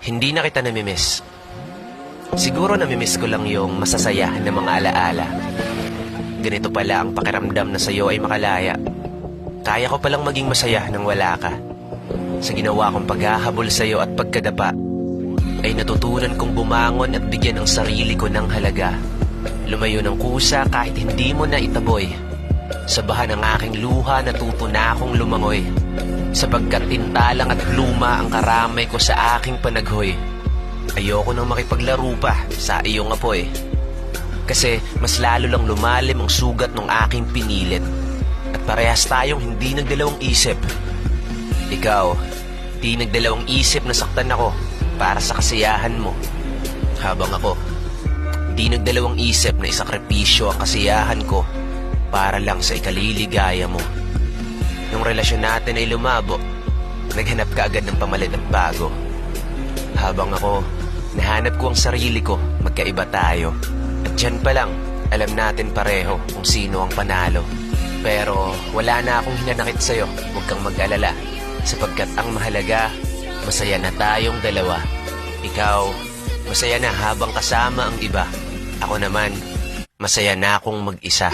Hindi na kita namimiss. Siguro namimiss ko lang yung masasaya na mga alaala. Ganito pala ang pakiramdam na sa'yo ay makalaya. Kaya ko palang maging masaya nang wala ka. Sa ginawa kong paghahabol sa'yo at pagkadapa, ay natutunan kong bumangon at bigyan ang sarili ko ng halaga. Lumayo ng kusa kahit hindi mo na itaboy. Sa baha ng aking luha natuto na akong lumangoy. Sapagkat tintalang at luma ang karamay ko sa aking panaghoy. Ayoko nang makipaglaro pa sa iyong apoy. Kasi mas lalo lang lumalim ang sugat ng aking pinilit. At parehas tayong hindi nagdalawang isip. Ikaw, di nagdalawang isip na saktan ako para sa kasiyahan mo. Habang ako, di nagdalawang isip na isakripisyo ang kasiyahan ko para lang sa ikaliligaya mo. Nung relasyon natin ay lumabo, naghanap ka agad ng pamalit at bago. Habang ako, nahanap ko ang sarili ko, magkaiba tayo. At dyan pa lang, alam natin pareho kung sino ang panalo. Pero wala na akong hinanakit sa'yo, huwag kang mag-alala. Sapagkat ang mahalaga, masaya na tayong dalawa. Ikaw, masaya na habang kasama ang iba. Ako naman, masaya na akong mag-isa.